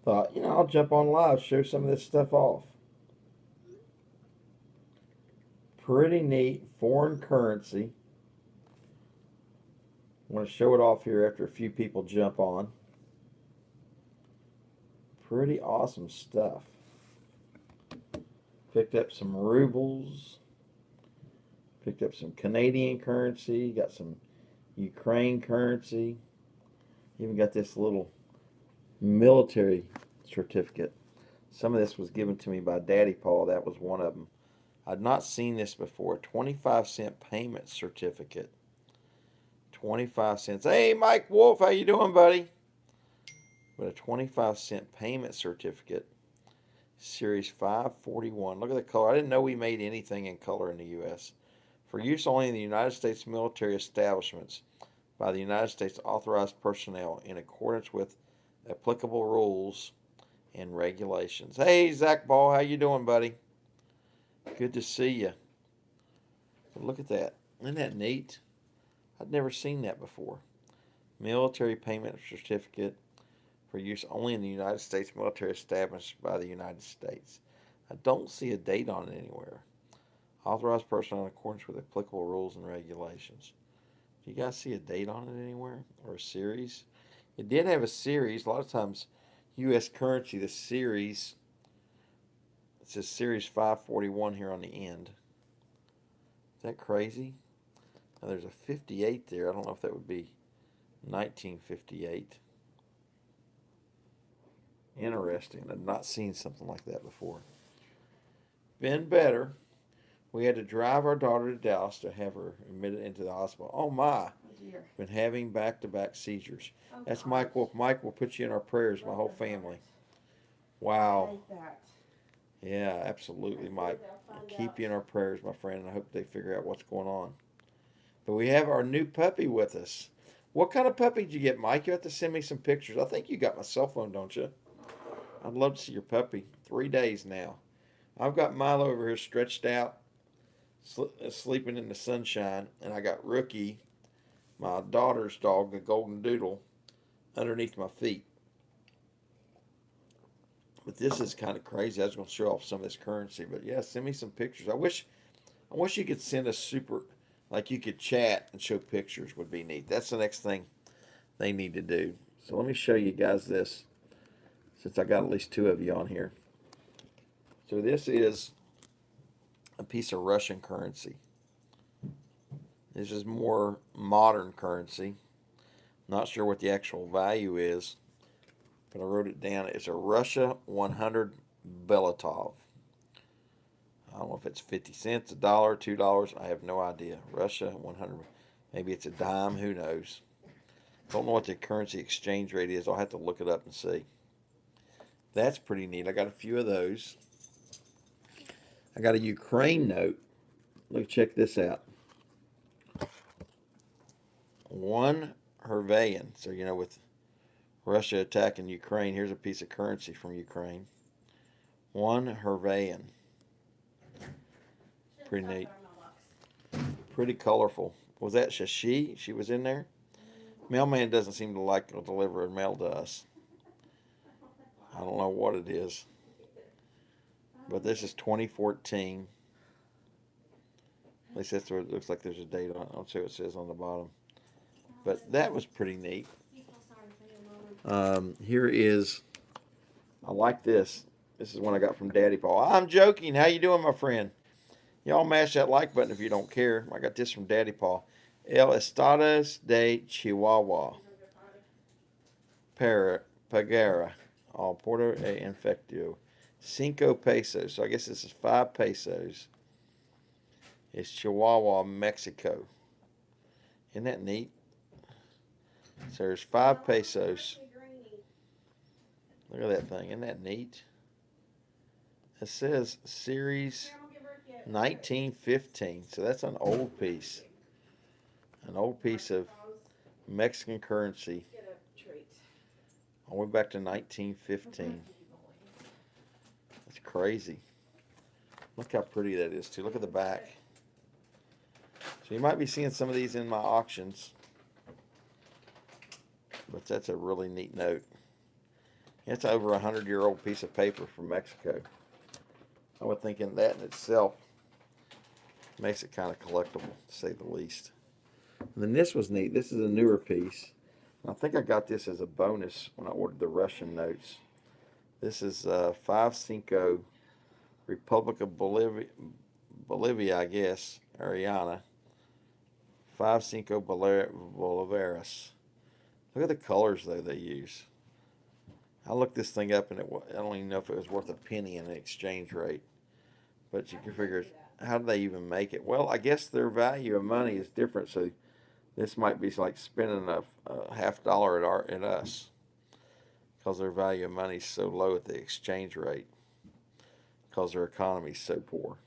thought, I'll jump on live, show some of this stuff off. Pretty neat foreign currency. I'm going to show it off here after a few people jump on. Pretty awesome stuff. Picked up some rubles. Picked up some Canadian currency. Got some Ukraine currency. Even got this little military certificate. Some of this was given to me by Daddy Paul. That was one of them. I'd not seen this before. 25-cent payment certificate. 25 cents. Hey, Mike Wolf, how you doing, buddy? With a 25-cent payment certificate. Series 541. Look at the color. I didn't know we made anything in color in the U.S. For use only in the United States military establishments by the United States authorized personnel in accordance with applicable rules and regulations. Hey, Zach Ball, how you doing, buddy? Good to see you. Look at that. Isn't that neat? I'd never seen that before. Military payment certificate for use only in the United States military established by the United States. I don't see a date on it anywhere. Authorized personnel in accordance with applicable rules and regulations. Do you guys see a date on it anywhere? Or a series? It did have a series. A lot of times, U.S. currency, the series, it says Series 541 here on the end. Is that crazy? Now there's a 58 there. I don't know if that would be 1958. Interesting. I've not seen something like that before. Been better. We had to drive our daughter to Dallas to have her admitted into the hospital. Oh my. Oh dear. Been having back-to-back seizures. Oh, That's gosh. Mike Wolf. Mike will put you in our prayers, my whole family. Wow. I hate that. Yeah, absolutely, Mike. Keep you in our prayers, my friend, and I hope they figure out what's going on. But we have our new puppy with us. What kind of puppy did you get, Mike? You have to send me some pictures. I think you got my cell phone, don't you? I'd love to see your puppy. 3 days now. I've got Milo over here stretched out, sleeping in the sunshine, and I got Rookie, my daughter's dog, a golden doodle, underneath my feet. But this is kind of crazy. I was going to show off some of this currency, but yeah, send me some pictures. I wish you could send us super, like you could chat and show pictures would be neat. That's the next thing they need to do. So let me show you guys this, since I got at least 2 of you on here. So this is a piece of Russian currency. This is more modern currency. Not sure what the actual value is, but I wrote it down. It's a Russia 100 Belatov. I don't know if it's 50 cents, $1, $2. I have no idea. Russia 100. Maybe it's a dime. Who knows? Don't know what the currency exchange rate is. I'll have to look it up and see. That's pretty neat. I got a few of those. I got a Ukraine note. Look, check this out. 1 Hervayan. So, with Russia attacking Ukraine, here's a piece of currency from Ukraine. 1 Hervayan. Pretty neat. Pretty colorful. Was that Shashi? She was in there? Mailman doesn't seem to like to deliver a mail to us. I don't know what it is. But this is 2014. At least that's what it looks like. There's a date on it. I'll see what it says on the bottom. But that was pretty neat. Here is, I like this. This is one I got from Daddy Paul. I'm joking. How you doing, my friend? Y'all mash that like button if you don't care. I got this from Daddy Paul. El Estados de Chihuahua. Pagara. Al Puerto e Infectio. 5 pesos. So I guess this is 5 pesos. It's Chihuahua, Mexico. Isn't that neat? So there's 5 pesos. Look at that thing. Isn't that neat? It says Series 1915. So that's an old piece. An old piece of Mexican currency. All the way back to 1915. That's crazy. Look how pretty that is, too. Look at the back. So you might be seeing some of these in my auctions. But that's a really neat note. It's over 100-year-old piece of paper from Mexico. I would think that in itself makes it kind of collectible, to say the least. And then this was neat. This is a newer piece. I think I got this as a bonus when I ordered the Russian notes. This is 5 Cinco, Republic of Bolivia, I guess, Ariana. 5 Cinco Bolivares. Look at the colors, though, they use. I looked this thing up, and I don't even know if it was worth a penny in the exchange rate. But you can figure, how do they even make it? Well, I guess their value of money is different, so this might be like spending a $50 at us, because their value of money is so low at the exchange rate, because their economy is so poor.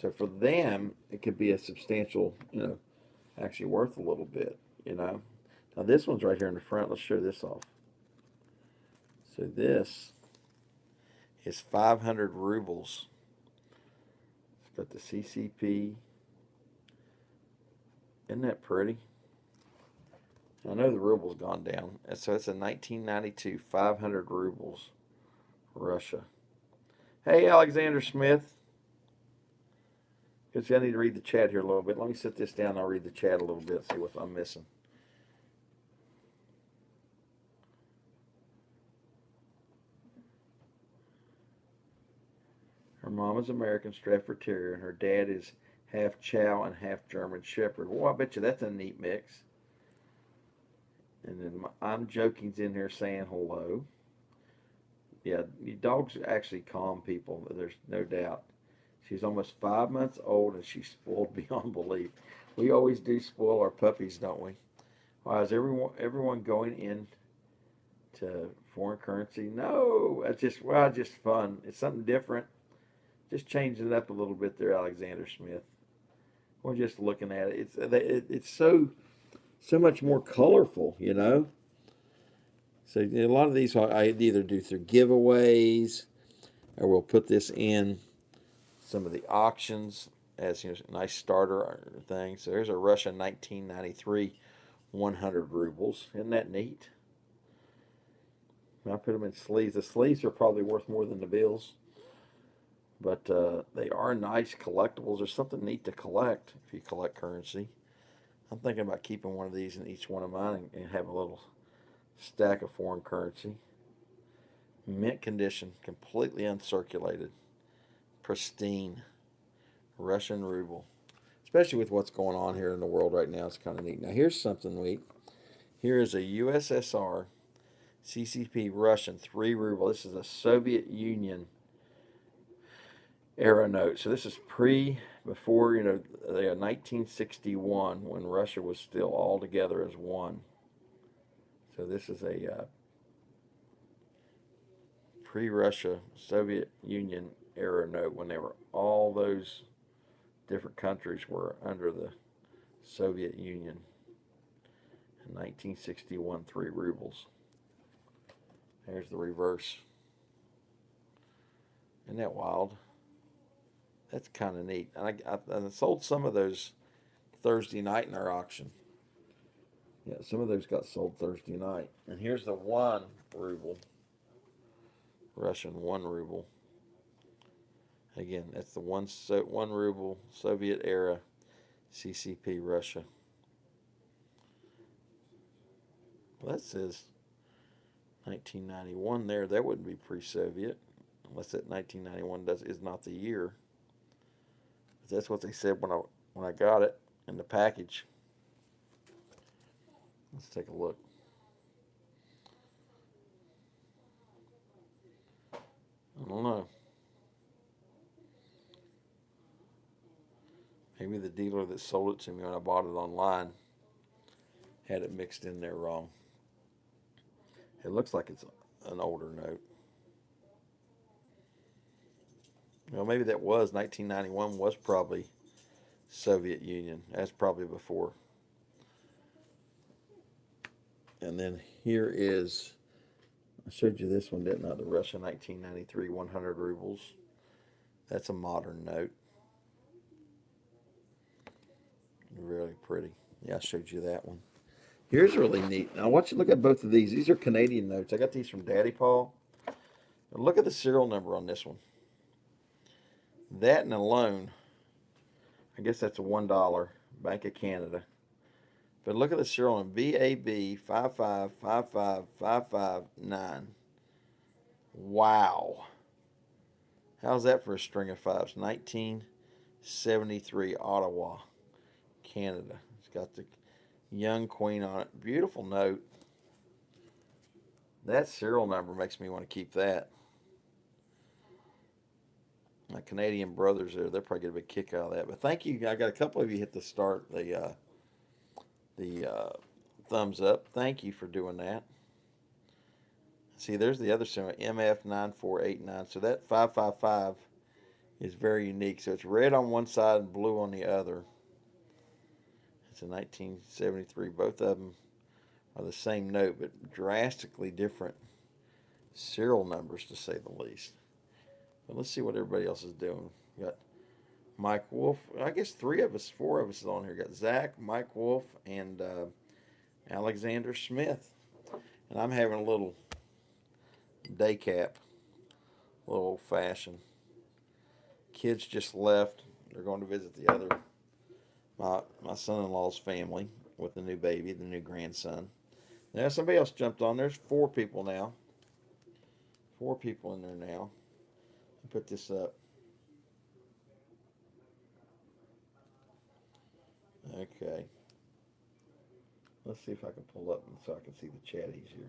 So for them, it could be a substantial, actually worth a little bit, Now this one's right here in the front. Let's show this off. So this is 500 rubles. It's got the CCP. Isn't that pretty? I know the ruble's gone down. So it's a 1992 500 rubles, Russia. Hey, Alexander Smith. Because I need to read the chat here a little bit. Let me sit this down and I'll read the chat a little bit, see what I'm missing. Her mom is American Stratford Terrier, and her dad is half Chow and half German Shepherd. Well, I bet you that's a neat mix. And then I'm Joking's in here saying hello. Yeah, dogs actually calm people, there's no doubt. She's almost 5 months old, and she's spoiled beyond belief. We always do spoil our puppies, don't we? Why is everyone going into foreign currency? No, that's just fun. It's something different. Just changing it up a little bit there, Alexander Smith. We're just looking at it. It's so much more colorful, So a lot of these I either do through giveaways, or we'll put this in some of the auctions as a nice starter thing. So there's a Russia 1993 100 rubles. Isn't that neat? I put them in sleeves. The sleeves are probably worth more than the bills. But they are nice collectibles. There's something neat to collect if you collect currency. I'm thinking about keeping one of these in each one of mine and have a little stack of foreign currency. Mint condition, completely uncirculated, pristine, Russian ruble. Especially with what's going on here in the world right now, it's kind of neat. Now here's something neat. Here is a USSR CCP Russian 3 ruble. This is a Soviet Union era note. So this is before, the 1961, when Russia was still all together as one. So this is a pre-Russia Soviet Union era note, when all those different countries were under the Soviet Union. In 1961, 3 rubles. There's the reverse. Isn't that wild? That's kind of neat. And I sold some of those Thursday night in our auction. Yeah, some of those got sold Thursday night. And here's the 1 ruble. Russian 1 ruble. Again, that's the 1 ruble Soviet era CCP Russia. Well, that says 1991 there. That wouldn't be pre-Soviet, unless that 1991 is not the year. That's what they said when I got it in the package. Let's take a look. I don't know. Maybe the dealer that sold it to me when I bought it online had it mixed in there wrong. It looks like it's an older note. Well, maybe that was 1991 was probably Soviet Union. That's probably before. And then here is, I showed you this one, didn't I? The Russia 1993 100 rubles. That's a modern note. Really pretty. Yeah, I showed you that one. Here's really neat. Now, I want you to look at both of these. These are Canadian notes. I got these from Daddy Paul. Now look at the serial number on this one. That and alone, I guess that's a $1, Bank of Canada. But look at the serial number, BAB 5555559. Wow. How's that for a string of fives? 1973, Ottawa, Canada. It's got the young queen on it. Beautiful note. That serial number makes me want to keep that. My Canadian brothers there, they'll probably get a big kick out of that. But thank you. I got a couple of you hit the start, the thumbs up. Thank you for doing that. See, there's the other symbol, MF9489. So that 555 is very unique. So it's red on one side and blue on the other. It's a 1973. Both of them are the same note, but drastically different serial numbers, to say the least. But let's see what everybody else is doing. We got Mike Wolf. I guess 4 of us is on here. We got Zach, Mike Wolf, and Alexander Smith. And I'm having a little day cap, a little old fashioned. Kids just left. They're going to visit the other, my son-in-law's family with the new baby, the new grandson. Now somebody else jumped on. There's 4 people now. 4 people in there now. Put this up. Okay. Let's see if I can pull up so I can see the chat easier.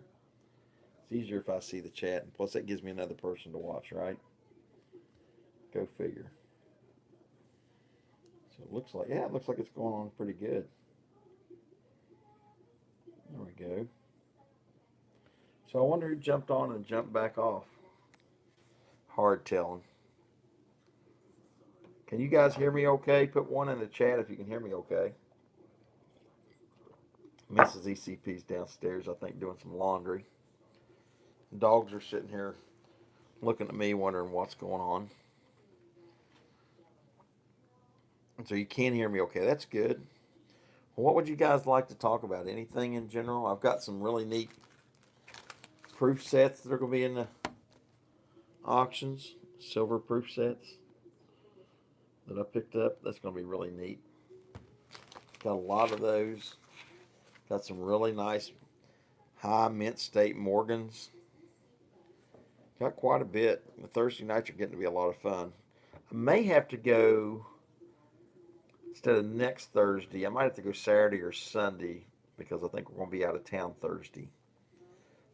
It's easier if I see the chat, and plus that gives me another person to watch, right? Go figure. So it looks like, yeah, it looks like it's going on pretty good. There we go. So I wonder who jumped on and jumped back off. Hard telling. Can you guys hear me okay? Put 1 in the chat if you can hear me okay. Mrs. ECP's downstairs, I think, doing some laundry. Dogs are sitting here looking at me, wondering what's going on. So you can hear me okay. That's good. Well, what would you guys like to talk about? Anything in general? I've got some really neat proof sets that are going to be in the auctions. Silver proof sets that I picked up. That's going to be really neat. Got a lot of those. Got some really nice high mint state Morgans. Got quite a bit. The Thursday nights are getting to be a lot of fun. I may have to go, instead of next Thursday, I might have to go Saturday or Sunday because I think we're going to be out of town Thursday.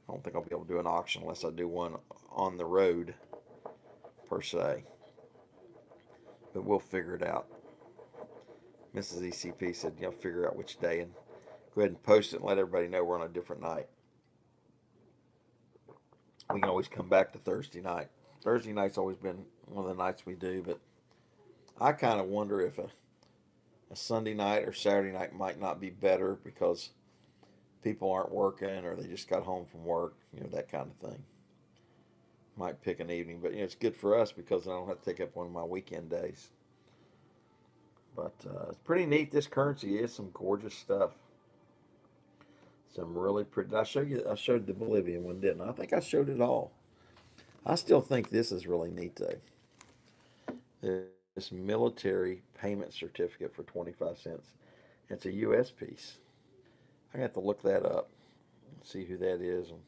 I don't think I'll be able to do an auction unless I do one on the road, per se. But we'll figure it out. Mrs. ECP said, figure out which day and go ahead and post it and let everybody know we're on a different night. We can always come back to Thursday night. Thursday night's always been one of the nights we do, but I kind of wonder if a Sunday night or Saturday night might not be better because people aren't working or they just got home from work, that kind of thing. Might pick an evening, but it's good for us because I don't have to take up one of my weekend days. But it's pretty neat. This currency is some gorgeous stuff. Some really pretty. I showed the Bolivian one, didn't I? I think I showed it all. I still think this is really neat though. This military payment certificate for 25 cents. It's a U.S. piece. I have to look that up and see who that is. And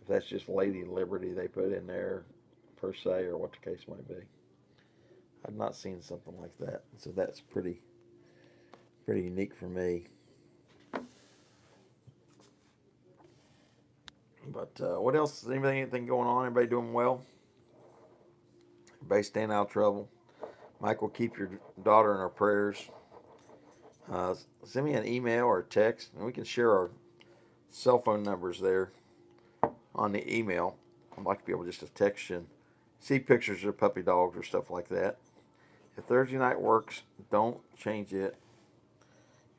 if that's just Lady Liberty they put in there per se, or what the case might be. I've not seen something like that. So that's pretty unique for me. But what else? Anything going on? Everybody doing well? Everybody staying out of trouble? Michael, keep your daughter in our prayers. Send me an email or a text, and we can share our cell phone numbers there on the email. I'd like to be able just to text you and see pictures of puppy dogs or stuff like that. If Thursday night works, don't change it.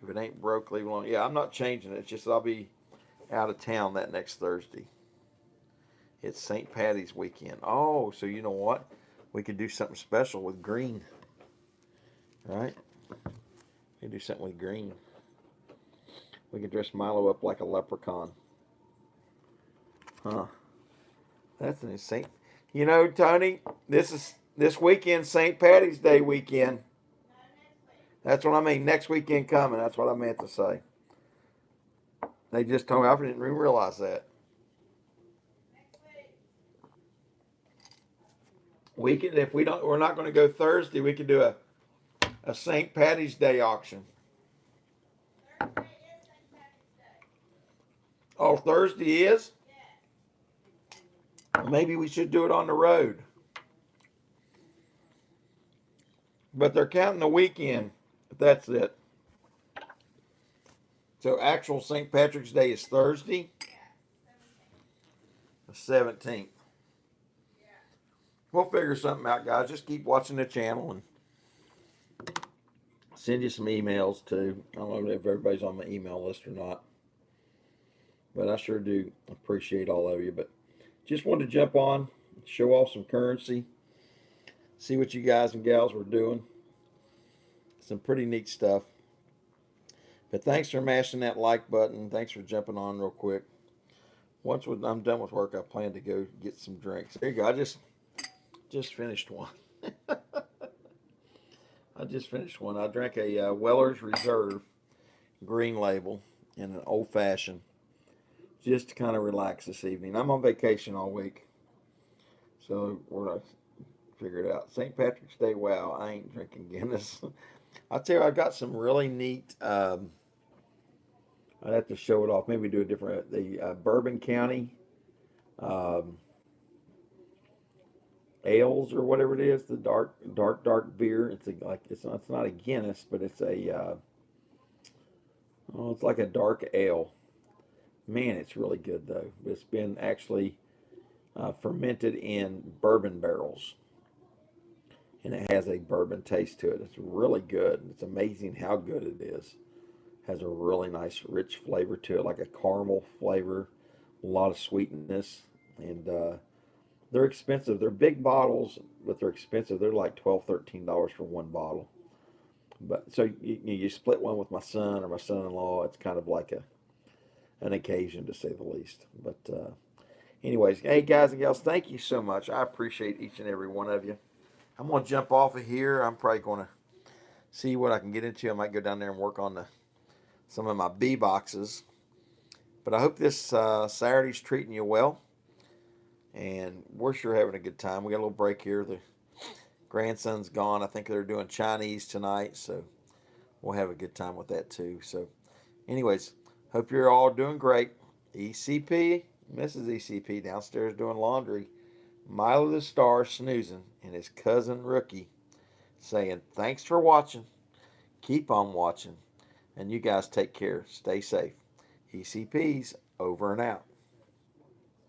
If it ain't broke, leave it alone. Yeah, I'm not changing it. It's just that I'll be out of town that next Thursday. It's St. Patty's weekend. Oh, so you know what? We could do something special with green. Right? We could do something with green. We can dress Milo up like a leprechaun. Huh. That's an insane. You know, Tony, this weekend, St. Patty's Day weekend. That's what I mean. Next weekend coming. That's what I meant to say. They just told me. I didn't even realize that. We can, if we're not going to go Thursday. We could do a St. Patty's Day auction. Oh, Thursday is? Maybe we should do it on the road. But they're counting the weekend. That's it. So actual St. Patrick's Day is Thursday, the 17th. We'll figure something out, guys. Just keep watching the channel and send you some emails too. I don't know if everybody's on my email list or not, but I sure do appreciate all of you. But just wanted to jump on, show off some currency, see what you guys and gals were doing. Some pretty neat stuff. But thanks for mashing that like button. Thanks for jumping on real quick. Once I'm done with work, I plan to go get some drinks. There you go. I just finished one. I just finished one. I drank a Weller's Reserve green label and an old fashioned just to kind of relax this evening. I'm on vacation all week, so we're going to figure it out. St. Patrick's Day, wow, I ain't drinking Guinness. I'll tell you, I've got some really neat, I'd have to show it off. Maybe do a different, the Bourbon County ales or whatever it is, the dark beer. It's not a Guinness, but it's a, it's like a dark ale. Man, it's really good though. It's been actually fermented in bourbon barrels, and it has a bourbon taste to it. It's really good. It's amazing how good it is. Has a really nice, rich flavor to it, like a caramel flavor, a lot of sweetness, and they're expensive. They're big bottles, but they're expensive. They're like $12, $13 for one bottle. But so you split one with my son or my son-in-law. It's kind of like an occasion, to say the least. But anyways, hey guys and gals, thank you so much. I appreciate each and every one of you. I'm going to jump off of here. I'm probably going to see what I can get into. I might go down there and work on some of my bee boxes. But I hope this Saturday's treating you well. And we're sure having a good time. We got a little break here. The grandson's gone. I think they're doing Chinese tonight. So we'll have a good time with that too. So anyways, hope you're all doing great. ECP, Mrs. ECP downstairs doing laundry. Milo the Star snoozing, and his cousin Rookie saying, thanks for watching. Keep on watching. And you guys take care. Stay safe. ECP's over and out.